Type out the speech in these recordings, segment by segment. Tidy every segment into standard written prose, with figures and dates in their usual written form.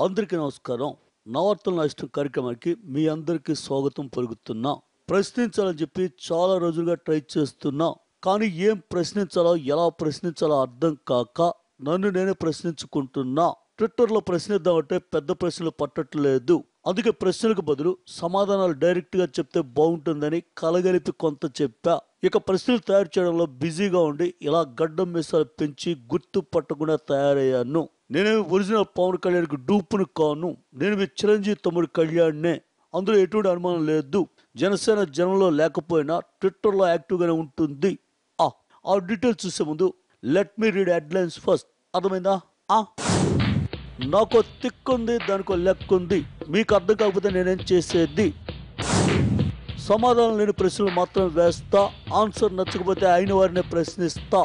అందరికీ నమస్కారం. నా వార్తలు నా ఇష్టం కార్యక్రమానికి మీ అందరికీ స్వాగతం పలుకుతున్నా. ప్రశ్నించాలని చెప్పి చాలా రోజులుగా ట్రై చేస్తున్నా. కానీ ఏం ప్రశ్నించాలో ఎలా ప్రశ్నించాలో అర్థం కాక నన్ను నేనే ప్రశ్నించుకుంటున్నా. ట్విట్టర్లో ప్రశ్నిద్దామంటే పెద్ద ప్రశ్నలు పట్టట్లేదు. అందుకే ప్రశ్నలకు బదులు సమాధానాలు డైరెక్ట్గా చెప్తే బాగుంటుందని కలగలిపి కొంత చెప్పా. ఇక ప్రశ్నలు తయారు చేయడంలో బిజీగా ఉండి ఇలా గడ్డం మీసాలు పెంచి గుర్తు పట్టకుండా తయారయ్యాను. నేనేమి ఒరిజినల్ పవన్ కళ్యాణ్కి డూపును కాను. నేను మీ చిరంజీవి తమ్ముడు కళ్యాణ్నే. అందులో ఎటువంటి అనుమానం లేదు. జనసేన జనంలో లేకపోయినా ట్విట్టర్లో యాక్టివ్గానే ఉంటుంది. ఆ డీటెయిల్స్ చూసే ముందు let me read headlines first. అర్థమైందా? నాకు తిక్కుంది, దానికో లెక్కుంది. మీకు అర్థం కాకపోతే నేనేం చేసేది? సమాధానం లేని ప్రశ్నలు మాత్రం వేస్తా. ఆన్సర్ నచ్చకపోతే అయిన వారిని ప్రశ్నిస్తా.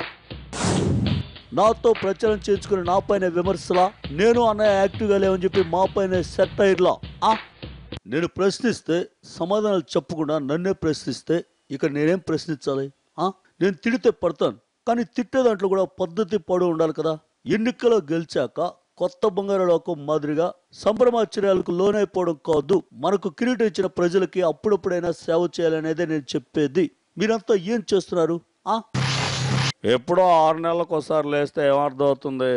నాతో ప్రచారం చేయించుకుని నా పైన విమర్శలా, నేను అన్నయ్య యాక్టివ్గా లేవని చెప్పి మా పైన సెటైర్లా. నేను ప్రశ్నిస్తే సమాధానాలు చెప్పకుండా నన్నే ప్రశ్నిస్తే ఇక నేనేం ప్రశ్నించాలి? నేను తిడితే పడతాను, కానీ తిట్టే దాంట్లో కూడా పద్ధతి పడు ఉండాలి కదా. ఎన్నికలో గెలిచాక కొత్త బంగారు లోకం మాదిరిగా సంభ్రమాశ్చర్యాలకు లోనైపోవడం కాదు. మనకు కిరీటం ఇచ్చిన ప్రజలకి అప్పుడప్పుడైనా సేవ చేయాలనేదే నేను చెప్పేది. మీరంతా ఏం చేస్తున్నారు? ఎప్పుడో 6 నెలలకు ఒకసారి లేస్తే ఏమర్థం అవుతుంది?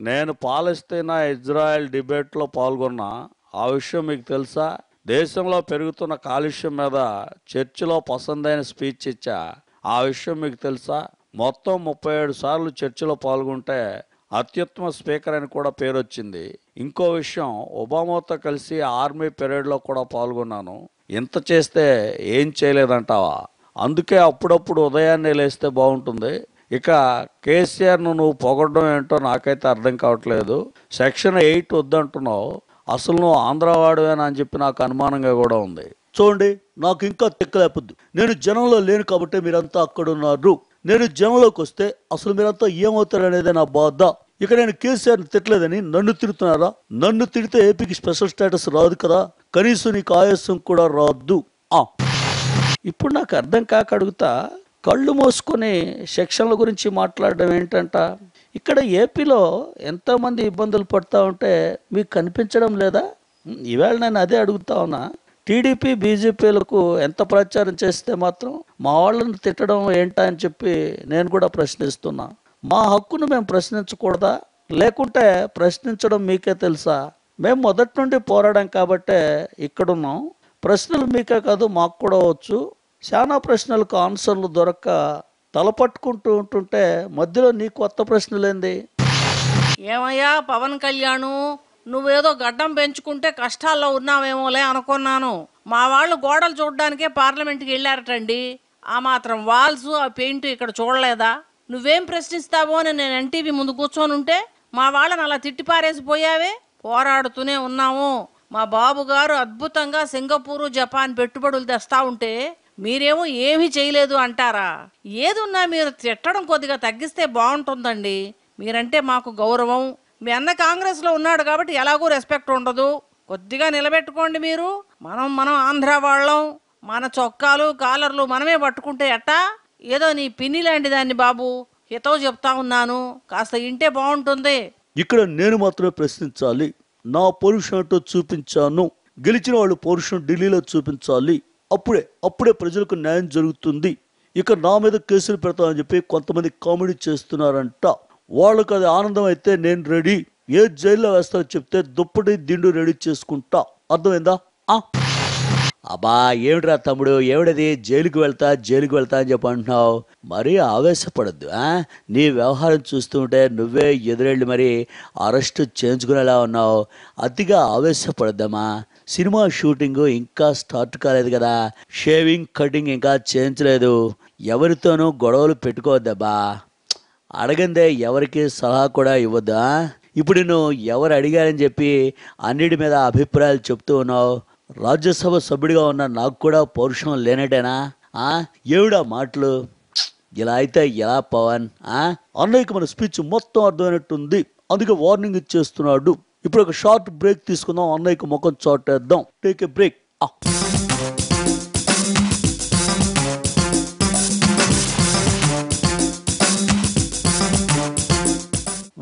నేను పాలస్తీనా ఇజ్రాయెల్ డిబేట్లో పాల్గొన్నా. ఆ విషయం మీకు తెలుసా? దేశంలో పెరుగుతున్న కాలుష్యం మీద చర్చిలో పసందైన స్పీచ్ ఇచ్చా. ఆ విషయం మీకు తెలుసా? మొత్తం 37 సార్లు చర్చిలో పాల్గొంటే అత్యుత్తమ స్పీకర్ అని కూడా పేరు వచ్చింది. ఇంకో విషయం, ఒబామాతో కలిసి ఆర్మీ పెరేడ్లో కూడా పాల్గొన్నాను. ఇంత చేస్తే ఏం చేయలేదంటావా? అందుకే అప్పుడప్పుడు ఉదయాన్నే లేస్తే బాగుంటుంది. ఇక కేసీఆర్ను నువ్వు పొగడడం ఏంటో నాకైతే అర్థం కావట్లేదు. సెక్షన్ 8 వద్దంటున్నావు. అసలు నువ్వు ఆంధ్రవాడువేనా అని చెప్పి నాకు అనుమానంగా కూడా ఉంది. చూడండి, నాకు ఇంకా తిక్కలేపొద్దు. నేను జనంలో లేను కాబట్టి మీరంతా అక్కడ ఉన్నారు. నేను జనంలోకి వస్తే అసలు మీరంతా ఏమవుతారనేదే నా బాధ. ఇక నేను కేసీఆర్ని తిట్టలేదని నన్ను తిడుతున్నారా? నన్ను తిడితే ఏపీకి స్పెషల్ స్టేటస్ రాదు కదా, కనీసం నీకు ఆయాసం కూడా రాదు. ఇప్పుడు నాకు అర్థం కాక అడుగుతా, కళ్ళు మోసుకొని సెక్షన్ల గురించి మాట్లాడడం ఏంటంట? ఇక్కడ ఏపీలో ఎంతోమంది ఇబ్బందులు పడుతూ ఉంటే మీకు కనిపించడం లేదా? ఈవేళ నేను అదే అడుగుతా ఉన్నా. టీడీపీ బీజేపీలకు ఎంత ప్రచారం చేస్తే మాత్రం మా వాళ్ళని తిట్టడం ఏంటా అని చెప్పి నేను కూడా ప్రశ్నిస్తున్నా. మా హక్కును మేము ప్రశ్నించకూడదా? లేకుంటే ప్రశ్నించడం మీకే తెలుసా? మేము మొదటి నుండి పోరాడాం కాబట్టే ఇక్కడున్నాం. ప్రశ్నలు మీకే కాదు మాకు కూడా వచ్చు. చాలా ప్రశ్నలకు ఆన్సర్లు దొరక్క తలపట్టుకుంటూ ఉంటుంటే మధ్యలో నీ కొత్త ప్రశ్నలేంది? ఏమయ్యా పవన్ కళ్యాణ్, నువ్వేదో గడ్డం పెంచుకుంటే కష్టాల్లో ఉన్నావేమోలే అనుకున్నాను. మా వాళ్ళు గోడలు చూడడానికే పార్లమెంట్కి వెళ్ళారటండి. ఆ మాత్రం వాల్స్, ఆ పెయింట్ ఇక్కడ చూడలేదా? నువ్వేం ప్రశ్నిస్తావో అని నేను ఎన్టీవీ ముందు కూర్చొని ఉంటే మా వాళ్ళని అలా తిట్టిపారేసిపోయావే. పోరాడుతూనే ఉన్నాము. మా బాబు గారు అద్భుతంగా సింగపూరు, జపాన్ పెట్టుబడులు తెస్తా ఉంటే మీరేమో ఏమీ చేయలేదు అంటారా? ఏదున్నా మీరు తిట్టడం కొద్దిగా తగ్గిస్తే బాగుంటుందండి. మీరంటే మాకు గౌరవం. మీ అన్న కాంగ్రెస్లో ఉన్నాడు కాబట్టి ఎలాగూ రెస్పెక్ట్ ఉండదు. కొద్దిగా నిలబెట్టుకోండి మీరు. మనం ఆంధ్ర వాళ్ళం. మన చొక్కాలు కాలర్లు మనమే పట్టుకుంటే ఎట్టా? ఏదో నీ పిన్ని లాంటి దాన్ని బాబు, హితవు చెప్తా ఉన్నాను, కాస్త ఇంటే బాగుంటుంది. ఇక్కడ నేను మాత్రమే ప్రశ్నించాలి. నా పౌరుషం ఏంటో చూపించాను. గెలిచిన వాళ్ళు పౌరుషం ఢిల్లీలో చూపించాలి. అప్పుడే ప్రజలకు న్యాయం జరుగుతుంది. ఇక నా మీద కేసులు పెడతామని చెప్పి కొంతమంది కామెడీ చేస్తున్నారంట. వాళ్ళకు అది ఆనందం అయితే నేను రెడీ. ఏ జైల్లో వేస్తారో చెప్తే దుప్పటి దిండు రెడీ చేసుకుంటా. అర్థమైందా? అబ్బా ఏమిట్రా తమ్ముడు, ఏమిడది జైలుకి వెళ్తా అని చెప్పి అంటున్నావు? మరీ ఆవేశపడద్దు. నీ వ్యవహారం చూస్తుంటే నువ్వే ఎదురెళ్ళి మరి అరెస్ట్ చేయించుకునేలా ఉన్నావు. అతిగా ఆవేశపడద్దమ్మా. సినిమా షూటింగ్ ఇంకా స్టార్ట్ కాలేదు కదా, షేవింగ్ కటింగ్ ఇంకా చేయించలేదు. ఎవరితోనూ గొడవలు పెట్టుకోవద్దబ్బా. అడగందే ఎవరికి సలహా కూడా ఇవ్వద్దా? ఇప్పుడు నువ్వు ఎవరు అడిగారని చెప్పి అన్నిటి మీద అభిప్రాయాలు చెప్తూ ఉన్నావు. రాజ్యసభ సభ్యుడిగా ఉన్న నాకు కూడా పౌరుషం లేనట్టేనా? ఏవిడా మాటలు? ఇలా అయితే ఎలా పవన్? అన్నయ్యకి మన స్పీచ్ మొత్తం అర్థమైనట్టుంది. అందుకే వార్నింగ్ ఇచ్చేస్తున్నాడు. ఇప్పుడు ఒక షార్ట్ బ్రేక్ తీసుకుందాం. అన్నయ్యకి ముఖం చాటేద్దాం. Take a break.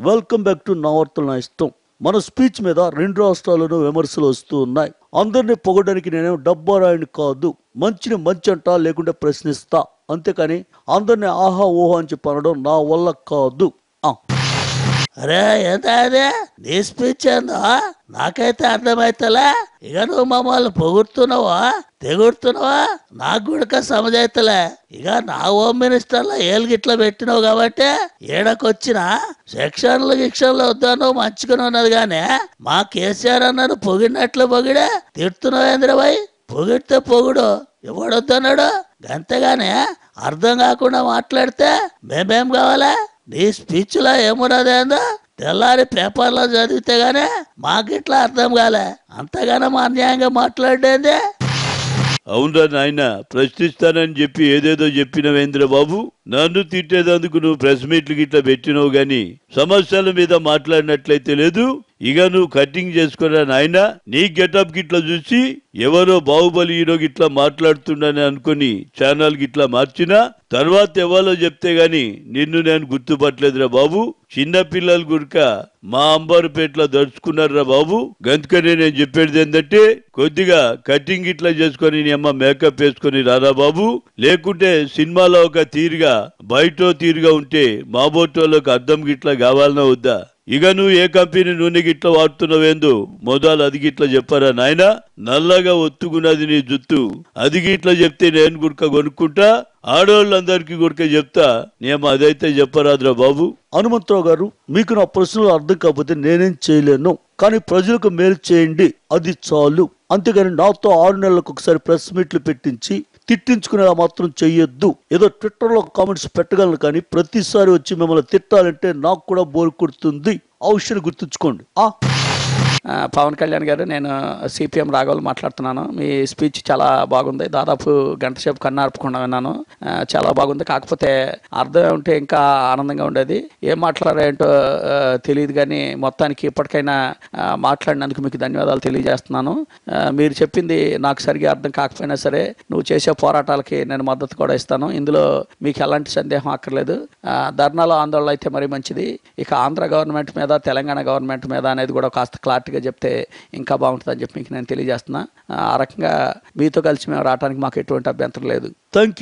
Welcome back to నా వార్తలు నా ఇష్టం. మన స్పీచ్ మీద 2 రాష్ట్రాల్లోనూ విమర్శలు వస్తూ ఉన్నాయి. అందరినీ పొగడానికి నేనేం డబ్బా రాయని కాదు, మంచిని మంచి అంటా లేకుంటే ప్రశ్నిస్తా, అంతేకాని అందరినీ ఆహా ఓహో అని చెప్పి అనడం నా వల్ల కాదు. అరే ఏంటా అదే నీ స్పీచ్ ఏందో నాకైతే అర్థమైతలే. ఇక నువ్వు మమ్మల్ని పొగుడుతున్నావా తెగుడుతున్నావా నాకు కూడా సమజైతలే. ఇక నా హోమ్ మినిస్టర్లో ఏలుగిట్లా పెట్టినావు కాబట్టి ఏడకొచ్చిన సెక్షన్లు గిక్షన్లు వద్దాను మంచిగానే ఉన్నది. కానీ మా కేసీఆర్ అన్నాను పొగిడినట్లు పొగిడే తిడుతున్నావు ఏంద్రబాయ్. పొగిడితే పొగుడు ఎవడొద్దన్నాడు, అంతేగానే అర్థం కాకుండా మాట్లాడితే మేమేం కావాలా? నీ స్పీచ్లో ఏమున్నదేందో తెల్లారి పేపర్లో చదివితే గానే మాకిట్లా అర్థం కాలే, అంతగానో అన్యాయంగా మాట్లాడేందే. అవునరా నాయన, ప్రశ్నిస్తానని చెప్పి ఏదేదో చెప్పినవేంద్ర బాబు. నన్ను తిట్టేదందుకు నువ్వు ప్రెస్ మీట్లు గిట్లా పెట్టినావు గాని సమస్యల మీద మాట్లాడినట్లయితే లేదు. ఇక నువ్వు కటింగ్ చేసుకున్నా నాయన. నీ గెటప్ గిట్లా చూసి ఎవరో బాహుబలి హీరో గిట్లా మాట్లాడుతుండని అనుకుని ఛానల్ గిట్లా మార్చినా తర్వాత ఎవరో చెప్తే గాని నిన్ను నేను గుర్తుపట్టలేదురా బాబు. చిన్న పిల్లలు గురిక మా అంబారుపేటలో దడుచుకున్నారా బాబు. గందుకనే నేను చెప్పేది ఏంటంటే కొద్దిగా కటింగ్ ఇట్లా చేసుకొని నీ అమ్మ మేకప్ వేసుకొని రారా బాబు. లేకుంటే సినిమాలో ఒక తీరుగా బయట తీరుగా ఉంటే మా బోటోళ్ళకి అర్థం గిట్లా కావాలన్నా వద్దా? ఇక నువ్వు ఏ కంపెనీ నూనె గిట్లా వాడుతున్నావేందో మొదలు అది గిట్లా చెప్పారా నాయన. నల్లగా ఒత్తుకున్నది నీ జుత్తు, అది గిట్లా చెప్తే నేను గుడక కొనుక్కుంటా, ఆడవాళ్ళందరికీ గుడక చెప్తా. నేమ అదైతే చెప్పరాదురా బాబు. హనుమంతరావు గారు, మీకు నా ప్రశ్నలు అర్థం కాకపోతే నేనేం చేయలేను, కానీ ప్రజలకు మేలు చేయండి, అది చాలు. అంతేగాని నాతో 6 నెలలకు ఒకసారి ప్రెస్ మీట్లు పెట్టించి తిట్టించుకునేలా మాత్రం చెయ్యొద్దు. ఏదో ట్విట్టర్లో కామెంట్స్ పెట్టగలను, కానీ ప్రతిసారి వచ్చి మిమ్మల్ని తిట్టాలంటే నాకు కూడా బోరు కొడుతుంది. ఆ విషయాన్ని గుర్తుంచుకోండి. పవన్ కళ్యాణ్ గారు, నేను సిపిఎం రాఘవులు మాట్లాడుతున్నాను. మీ స్పీచ్ చాలా బాగుంది. దాదాపు గంట సేపు కన్నార్పకుండా విన్నాను. చాలా బాగుంది. కాకపోతే అర్థం ఉంటే ఇంకా ఆనందంగా ఉండేది. ఏం మాట్లాడారేంటో తెలియదు, కానీ మొత్తానికి ఇప్పటికైనా మాట్లాడినందుకు మీకు ధన్యవాదాలు తెలియజేస్తున్నాను. మీరు చెప్పింది నాకు సరిగా అర్థం కాకపోయినా సరే నువ్వు చేసే పోరాటాలకి నేను మద్దతు కూడా ఇస్తాను. ఇందులో మీకు ఎలాంటి సందేహం అక్కర్లేదు. ధర్నాలో ఆందోళన అయితే మరీ మంచిది. ఇక ఆంధ్ర గవర్నమెంట్ మీద తెలంగాణ గవర్నమెంట్ మీద అనేది కూడా కాస్త క్లారిటీగా చెప్తే ఇంకా బాగుంటుందని చెప్పి మీకు నేను తెలియజేస్తున్నా. ఆ రకంగా మీతో కలిసి మేము రావడానికి మాకు ఎటువంటి అభ్యంతరం లేదు. థ్యాంక్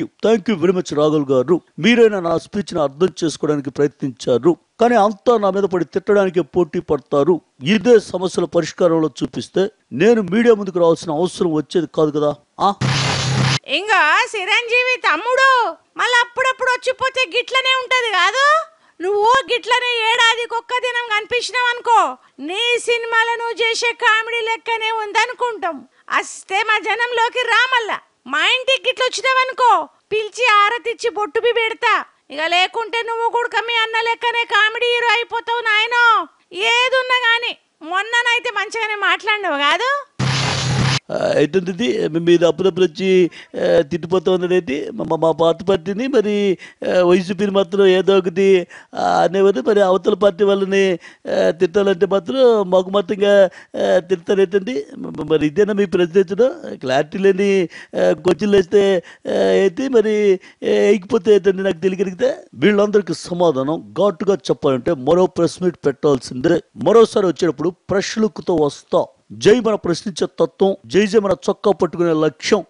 యూ వెరీ మచ్ రాఘుల్ గారు. మీరైనా నా స్పీచ్ ని అర్థం చేసుకోవడానికి ప్రయత్నించారు, కానీ అంతా నా మీద పడి తిట్టడానికి పోటీ పడతారు. ఇదే సమస్యల పరిష్కారంలో చూపిస్తే నేను మీడియా ముందుకు రావాల్సిన అవసరం వచ్చేది కాదు కదా. ఇంకా చిరంజీవి తమ్ముడు మళ్ళీ అప్పుడప్పుడు వచ్చిపోతే గిట్లనే ఉంటది కాదు. నువ్వు గిట్లనే ఏడాదికి ఒక్క దినం కనిపించినావు అనుకో, నీ సినిమాలో నువ్వు చేసే కామెడీ లెక్కనే ఉందనుకుంటాం. అస్తే మా జనంలోకి రామల్లా మా ఇంటికి గిట్ల వచ్చినావనుకో, పిలిచి ఆరతిచ్చి బొట్టు పెడతా. ఇక లేకుంటే నువ్వు కూడా మీ అన్న లెక్కనే కామెడీ హీరో అయిపోతావు నాయనో. ఏదున్నా గాని మొన్ననైతే మంచిగానే మాట్లాడినావు కాదు. ఏంటంటే మీద అప్పుడప్పుడు వచ్చి తిట్టిపోతూ ఉన్నది మా పాత పార్టీని, మరి వైసీపీని మాత్రం ఏదో ఒకటి అనేవారు. మరి అవతల పార్టీ వాళ్ళని తిట్టాలంటే మాత్రం మాకు మొత్తంగా తిడతారు ఏంటండి. మరి ఇదేనా మీ ప్రశ్న? క్లారిటీ లేని క్వశ్చన్లు వేస్తే అయితే మరి ఎగిపోతే ఏంటండి నాకు తెలియగలిగితే. వీళ్ళందరికీ సమాధానం ఘాటుగా చెప్పాలంటే మరో ప్రెస్ మీట్ పెట్టాల్సిందే. మరోసారి వచ్చేటప్పుడు ఫ్రెష్ లుక్తో వస్తా. జై మన ప్రశ్నించే తత్వం, జై మన చొక్కా పట్టుకునే లక్ష్యం.